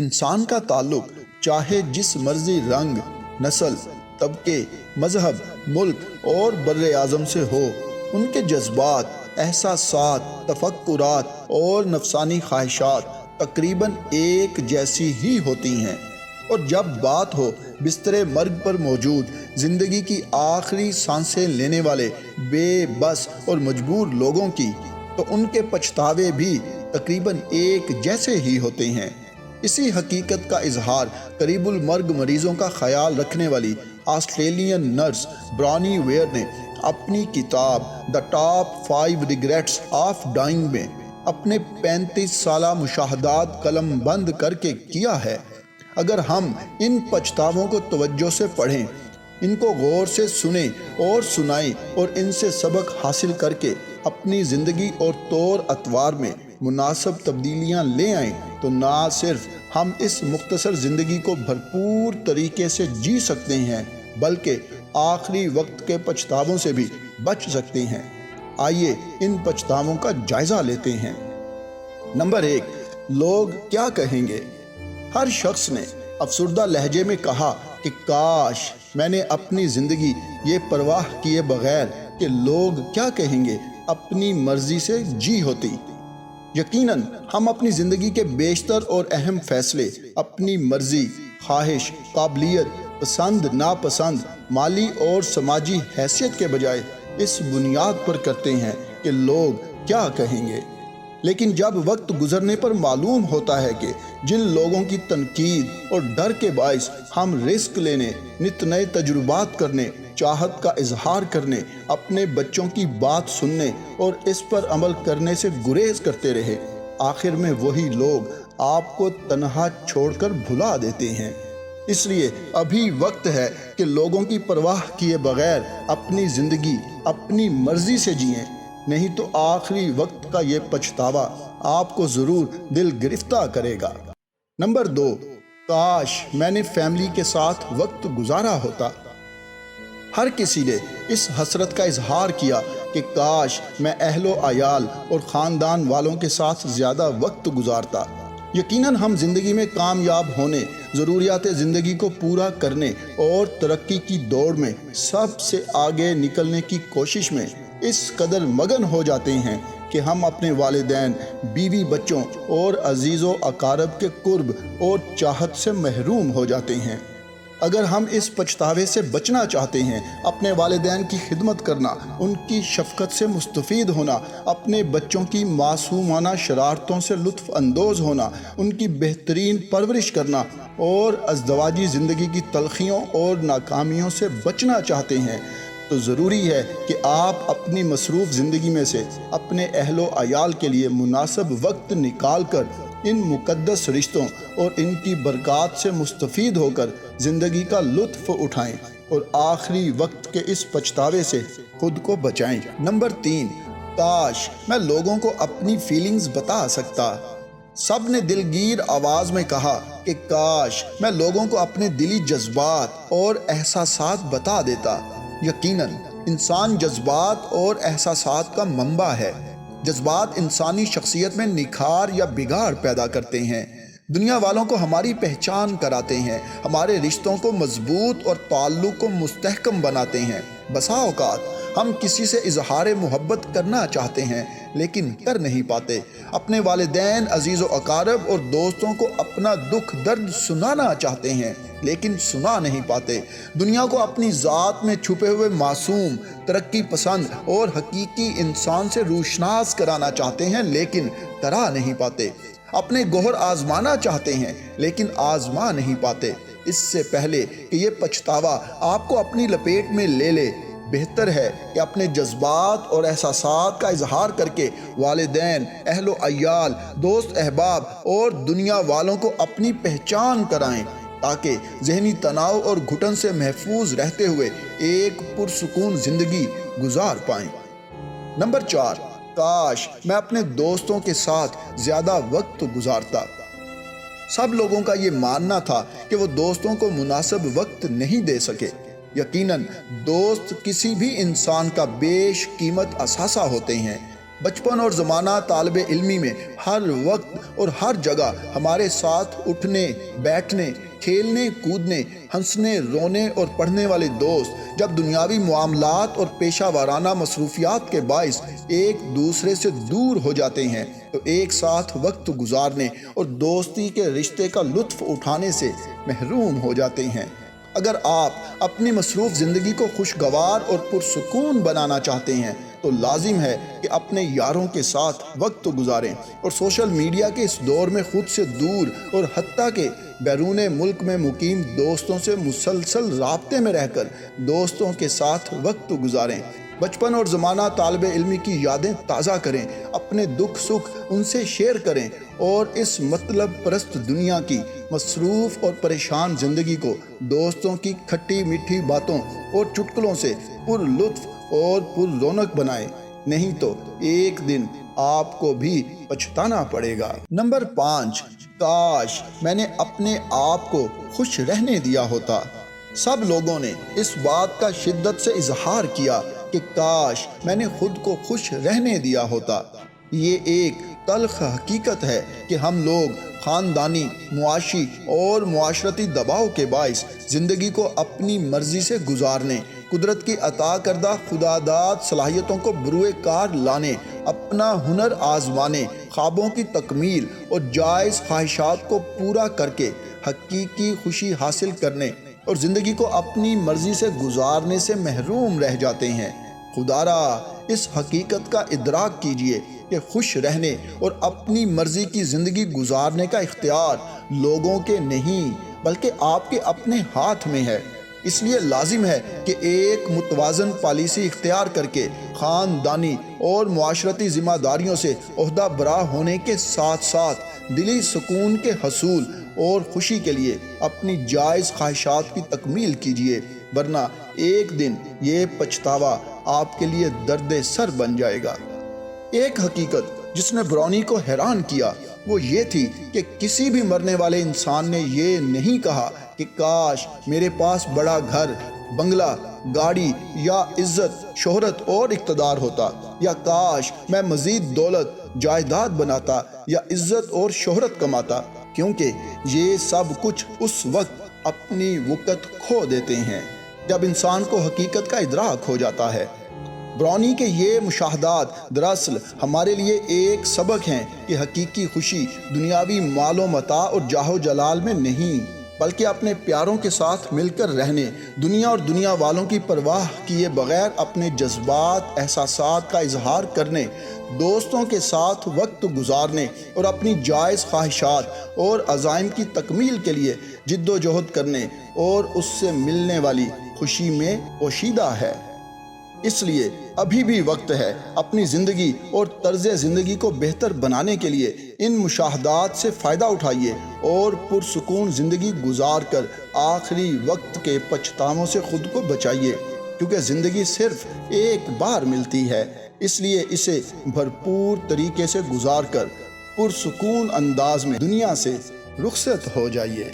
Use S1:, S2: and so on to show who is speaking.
S1: انسان کا تعلق چاہے جس مرضی رنگ، نسل، طبقے، مذہب، ملک اور بر اعظم سے ہو، ان کے جذبات، احساسات، تفکرات اور نفسانی خواہشات تقریباً ایک جیسی ہی ہوتی ہیں۔ اور جب بات ہو بستر مرگ پر موجود زندگی کی آخری سانسیں لینے والے بے بس اور مجبور لوگوں کی، تو ان کے پچھتاوے بھی تقریباً ایک جیسے ہی ہوتے ہیں۔ اسی حقیقت کا اظہار قریب المرگ مریضوں کا خیال رکھنے والی آسٹریلین نرس برانی ویئر نے اپنی کتاب the top 5 regrets of dying میں اپنے 35 سالہ مشاہدات قلم بند کر کے کیا ہے۔ اگر ہم ان پچھتاووں کو توجہ سے پڑھیں، ان کو غور سے سنیں اور سنائیں اور ان سے سبق حاصل کر کے اپنی زندگی اور طور اطوار میں مناسب تبدیلیاں لے آئیں، تو نہ صرف ہم اس مختصر زندگی کو بھرپور طریقے سے جی سکتے ہیں، بلکہ آخری وقت کے پچھتاووں سے بھی بچ سکتے ہیں۔ آئیے ان پچھتاووں کا جائزہ لیتے ہیں۔ نمبر 1، لوگ کیا کہیں گے؟ ہر شخص نے افسردہ لہجے میں کہا کہ کاش میں نے اپنی زندگی یہ پرواہ کیے بغیر کہ لوگ کیا کہیں گے اپنی مرضی سے جی ہوتی۔ یقیناً ہم اپنی زندگی کے بیشتر اور اہم فیصلے اپنی مرضی، خواہش، قابلیت، پسند ناپسند، مالی اور سماجی حیثیت کے بجائے اس بنیاد پر کرتے ہیں کہ لوگ کیا کہیں گے۔ لیکن جب وقت گزرنے پر معلوم ہوتا ہے کہ جن لوگوں کی تنقید اور ڈر کے باعث ہم رسک لینے، نت نئے تجربات کرنے، چاہت کا اظہار کرنے، اپنے بچوں کی بات سننے اور اس پر عمل کرنے سے گریز کرتے رہے، آخر میں وہی لوگ آپ کو تنہا چھوڑ کر بھلا دیتے ہیں۔ اس لیے ابھی وقت ہے کہ لوگوں کی پرواہ کیے بغیر اپنی زندگی اپنی مرضی سے جئیں، نہیں تو آخری وقت کا یہ پچھتاوا آپ کو ضرور دل گرفتہ کرے گا۔ نمبر 2، کاش میں نے فیملی کے ساتھ وقت گزارا ہوتا۔ ہر کسی نے اس حسرت کا اظہار کیا کہ کاش میں اہل و عیال اور خاندان والوں کے ساتھ زیادہ وقت گزارتا۔ یقیناً ہم زندگی میں کامیاب ہونے، ضروریات زندگی کو پورا کرنے اور ترقی کی دوڑ میں سب سے آگے نکلنے کی کوشش میں اس قدر مگن ہو جاتے ہیں کہ ہم اپنے والدین، بیوی بچوں اور عزیز و اقارب کے قرب اور چاہت سے محروم ہو جاتے ہیں۔ اگر ہم اس پچھتاوے سے بچنا چاہتے ہیں، اپنے والدین کی خدمت کرنا، ان کی شفقت سے مستفید ہونا، اپنے بچوں کی معصومانہ شرارتوں سے لطف اندوز ہونا، ان کی بہترین پرورش کرنا اور ازدواجی زندگی کی تلخیوں اور ناکامیوں سے بچنا چاہتے ہیں، تو ضروری ہے کہ آپ اپنی مصروف زندگی میں سے اپنے اہل و عیال کے لیے مناسب وقت نکال کر ان مقدس رشتوں اور ان کی برکات سے مستفید ہو کر زندگی کا لطف اٹھائیں اور آخری وقت کے اس پچھتاوے سے خود کو بچائیں۔ نمبر 3، کاش میں لوگوں کو اپنی فیلنگز بتا سکتا۔ سب نے دلگیر آواز میں کہا کہ کاش میں لوگوں کو اپنے دلی جذبات اور احساسات بتا دیتا۔ یقیناً انسان جذبات اور احساسات کا منبع ہے۔ جذبات انسانی شخصیت میں نکھار یا بگاڑ پیدا کرتے ہیں، دنیا والوں کو ہماری پہچان کراتے ہیں، ہمارے رشتوں کو مضبوط اور تعلق کو مستحکم بناتے ہیں۔ بسا اوقات ہم کسی سے اظہار محبت کرنا چاہتے ہیں لیکن کر نہیں پاتے، اپنے والدین، عزیز و اقارب اور دوستوں کو اپنا دکھ درد سنانا چاہتے ہیں لیکن سنا نہیں پاتے، دنیا کو اپنی ذات میں چھپے ہوئے معصوم، ترقی پسند اور حقیقی انسان سے روشناس کرانا چاہتے ہیں لیکن کرا نہیں پاتے، اپنے گوہر آزمانا چاہتے ہیں لیکن آزما نہیں پاتے۔ اس سے پہلے کہ یہ پچھتاوا آپ کو اپنی لپیٹ میں لے لے، بہتر ہے کہ اپنے جذبات اور احساسات کا اظہار کر کے والدین، اہل و عیال، دوست احباب اور دنیا والوں کو اپنی پہچان کرائیں، تاکہ ذہنی تناؤ اور گھٹن سے محفوظ رہتے ہوئے ایک پرسکون زندگی گزار پائیں۔ نمبر 4، کاش میں اپنے دوستوں کے ساتھ زیادہ وقت گزارتا۔ سب لوگوں کا یہ ماننا تھا کہ وہ دوستوں کو مناسب وقت نہیں دے سکے۔ یقیناً دوست کسی بھی انسان کا بیش قیمت اثاثہ ہوتے ہیں، بچپن اور زمانہ طالب علمی میں ہر وقت اور ہر جگہ ہمارے ساتھ اٹھنے بیٹھنے کھیلنے کودنے ہنسنے رونے اور پڑھنے والے دوست جب دنیاوی معاملات اور پیشہ ورانہ مصروفیات کے باعث ایک دوسرے سے دور ہو جاتے ہیں تو ایک ساتھ وقت گزارنے اور دوستی کے رشتے کا لطف اٹھانے سے محروم ہو جاتے ہیں۔ اگر آپ اپنی مصروف زندگی کو خوشگوار اور پرسکون بنانا چاہتے ہیں تو لازم ہے کہ اپنے یاروں کے ساتھ وقت گزاریں اور سوشل میڈیا کے اس دور میں خود سے دور اور حتیٰ کہ بیرون ملک میں مقیم دوستوں سے مسلسل رابطے میں رہ کر دوستوں کے ساتھ وقت گزاریں۔ بچپن اور زمانہ طالب علمی کی یادیں تازہ کریں، اپنے دکھ سکھ ان سے شیئر کریں اور اس مطلب پرست دنیا کی مصروف اور پریشان زندگی کو دوستوں کی کھٹی میٹھی باتوں اور چٹکلوں سے پر لطف اور پر رونق بنائیں، نہیں تو ایک دن آپ کو بھی پچھتانا پڑے گا۔ نمبر 5، کاش میں نے اپنے آپ کو خوش رہنے دیا ہوتا۔ سب لوگوں نے اس بات کا شدت سے اظہار کیا کہ کاش میں نے خود کو خوش رہنے دیا ہوتا۔ یہ ایک تلخ حقیقت ہے کہ ہم لوگ خاندانی، معاشی اور معاشرتی دباؤ کے باعث زندگی کو اپنی مرضی سے گزارنے، قدرت کی عطا کردہ خداداد صلاحیتوں کو بروئے کار لانے، اپنا ہنر آزمانے، خوابوں کی تکمیل اور جائز خواہشات کو پورا کر کے حقیقی خوشی حاصل کرنے اور زندگی کو اپنی مرضی سے گزارنے سے محروم رہ جاتے ہیں۔ خدارا اس حقیقت کا ادراک کیجئے کہ خوش رہنے اور اپنی مرضی کی زندگی گزارنے کا اختیار لوگوں کے نہیں بلکہ آپ کے اپنے ہاتھ میں ہے۔ اس لیے لازم ہے کہ ایک متوازن پالیسی اختیار کر کے خاندانی اور معاشرتی ذمہ داریوں سے عہدہ برا ہونے کے ساتھ ساتھ دلی سکون کے حصول اور خوشی کے لیے اپنی جائز خواہشات کی تکمیل کیجیے، ورنہ ایک دن یہ پچھتاوا آپ کے لیے درد سر بن جائے گا۔ ایک حقیقت جس نے برونی کو حیران کیا وہ یہ تھی کہ کسی بھی مرنے والے انسان نے یہ نہیں کہا کہ کاش میرے پاس بڑا گھر، بنگلہ، گاڑی یا عزت، شہرت اور اقتدار ہوتا، یا کاش میں مزید دولت، جائیداد بناتا یا عزت اور شہرت کماتا، کیونکہ یہ سب کچھ اس وقت اپنی وقت کھو دیتے ہیں جب انسان کو حقیقت کا ادراک ہو جاتا ہے۔ برونی کے یہ مشاہدات دراصل ہمارے لیے ایک سبق ہیں کہ حقیقی خوشی دنیاوی مال و متاع اور جاہ و جلال میں نہیں بلکہ اپنے پیاروں کے ساتھ مل کر رہنے، دنیا اور دنیا والوں کی پرواہ کیے بغیر اپنے جذبات، احساسات کا اظہار کرنے، دوستوں کے ساتھ وقت گزارنے اور اپنی جائز خواہشات اور عزائم کی تکمیل کے لیے جد و جہد کرنے اور اس سے ملنے والی خوشی میں پوشیدہ ہے۔ اس لیے ابھی بھی وقت ہے، اپنی زندگی اور طرز زندگی کو بہتر بنانے کے لیے ان مشاہدات سے فائدہ اٹھائیے اور پرسکون زندگی گزار کر آخری وقت کے پچھتاووں سے خود کو بچائیے، کیونکہ زندگی صرف ایک بار ملتی ہے، اس لیے اسے بھرپور طریقے سے گزار کر پرسکون انداز میں دنیا سے رخصت ہو جائیے۔